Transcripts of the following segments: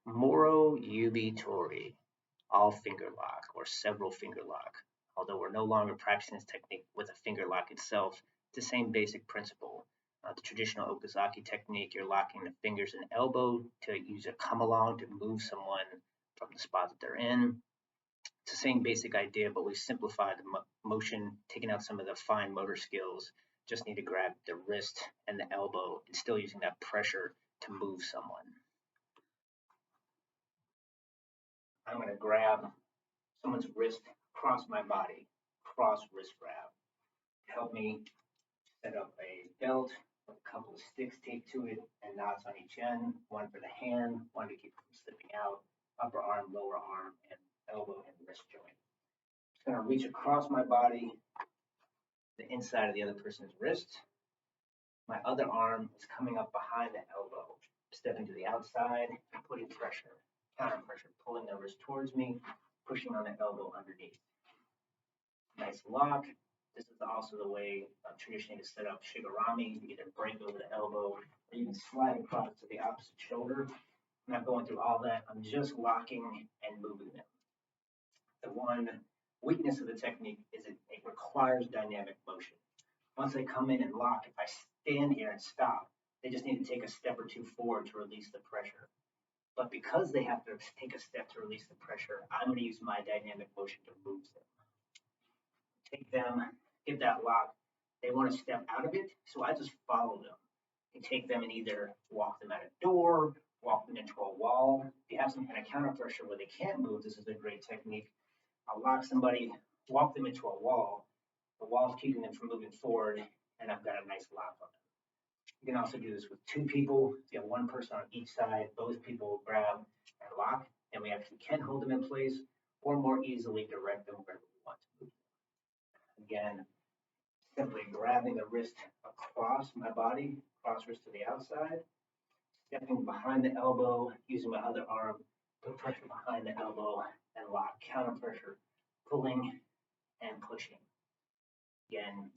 Moro, Yubi, Tori, all finger lock or several finger lock. Although we're no longer practicing this technique with a finger lock itself, it's the same basic principle. The traditional okazaki technique, you're locking the fingers and elbow to use a come along to move someone from the spot that they're in. It's the same basic idea, but we simplified the motion, taking out some of the fine motor skills. Just need to grab the wrist and the elbow and still using that pressure to move someone. I'm going to grab someone's wrist across my body, cross wrist grab. Help me set up a belt with a couple of sticks taped to it and knots on each end, one for the hand, one to keep it from slipping out, upper arm, lower arm, and elbow and wrist joint. Just going to reach across my body, the inside of the other person's wrist. My other arm is coming up behind the elbow, stepping to the outside and putting pressure, counter pressure, pulling the wrist towards me, pushing on the elbow underneath. Nice lock. This is also the way traditionally to set up shigurami. You either break over the elbow or you can slide across to the opposite shoulder. I'm not going through all that. I'm just locking and moving them. The one weakness of the technique is it requires dynamic motion. Once they come in and lock, if I stand here and stop, they just need to take a step or two forward to release the pressure. But because they have to take a step to release the pressure, I'm going to use my dynamic motion to move them. Take them, get that lock. They want to step out of it, so I just follow them and take them and either walk them out a door, walk them into a wall. If you have some kind of counter pressure where they can't move, this is a great technique. I'll lock somebody, walk them into a wall. The wall's keeping them from moving forward, and I've got a nice lock on them. You can also do this with two people. If you have one person on each side, both people grab and lock, and we actually can hold them in place or more easily direct them wherever we want to move them. Again, simply grabbing the wrist across my body, cross wrist to the outside, stepping behind the elbow, using my other arm, put pressure behind the elbow, and lock, counter pressure, pulling and pushing. Again,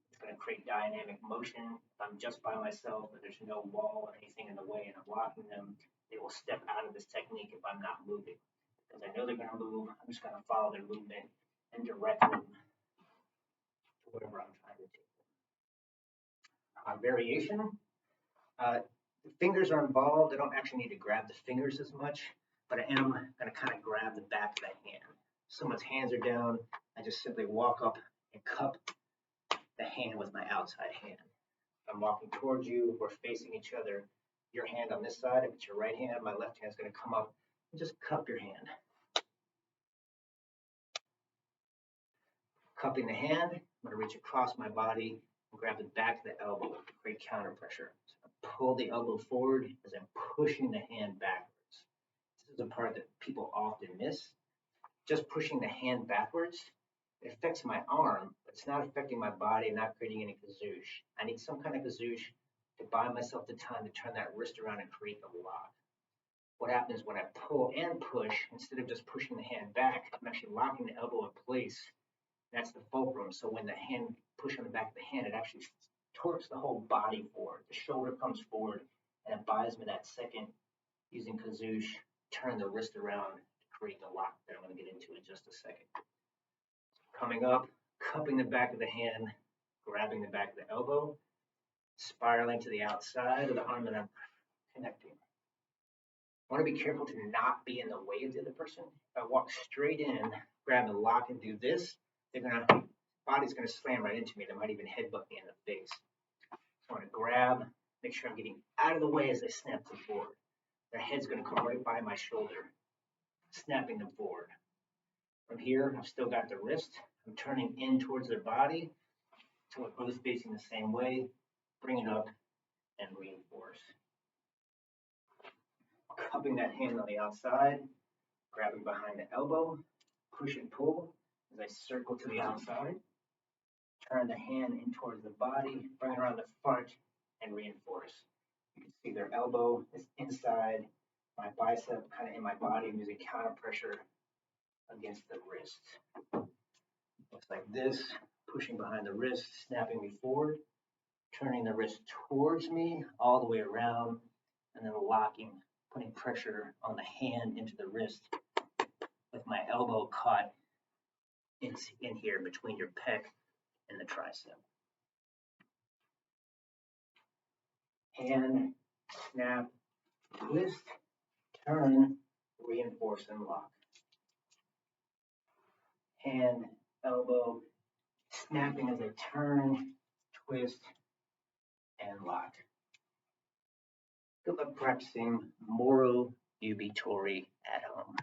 it's going to create dynamic motion. If I'm just by myself and there's no wall or anything in the way and I'm locking them, they will step out of this technique if I'm not moving. Because I know they're going to move, I'm just going to follow their movement and direct them to wherever I'm trying to take them. Variation. The fingers are involved. I don't actually need to grab the fingers as much, but I am going to kind of grab the back of the hand. Someone's hands are down. I just simply walk up and cup the hand with my outside hand. I'm walking towards you, we're facing each other. Your hand on this side, if it's your right hand, my left hand is going to come up and just cup your hand. Cupping the hand, I'm going to reach across my body and grab the back of the elbow to create counter pressure. So I pull the elbow forward as I'm pushing the hand backwards. This is the part that people often miss. Just pushing the hand backwards, it affects my arm, but it's not affecting my body, not creating any kazoosh. I need some kind of kazoosh to buy myself the time to turn that wrist around and create the lock. What happens when I pull and push, instead of just pushing the hand back, I'm actually locking the elbow in place. That's the fulcrum. So when the hand push on the back of the hand, it actually torques the whole body forward. The shoulder comes forward, and it buys me that second using kazoosh, turn the wrist around to create the lock that I'm going to get into in just a second. Coming up, cupping the back of the hand, grabbing the back of the elbow, spiraling to the outside of the arm that I'm connecting. I want to be careful to not be in the way of the other person. If I walk straight in, grab the lock and do this, body's going to slam right into me. They might even headbutt me in the face. So I want to grab, make sure I'm getting out of the way as they snap them forward. Their head's going to come right by my shoulder, snapping them forward. From here, I've still got the wrist. I'm turning in towards their body so we're both facing the same way. Bring it up and reinforce. Cupping that hand on the outside, grabbing behind the elbow, push and pull as I circle to the outside. Turn the hand in towards the body, bring it around the front, and reinforce. You can see their elbow is inside, my bicep kind of in my body. I'm using counter pressure against the wrist. Looks like this, pushing behind the wrist, snapping me forward, turning the wrist towards me all the way around, and then locking putting pressure on the hand into the wrist with my elbow caught in here between your pec and the tricep. Hand, snap, twist, turn, reinforce, and lock. Hand, elbow, snapping as I turn, twist, and lock. Good luck practicing Moro, Yubi, Tori at home.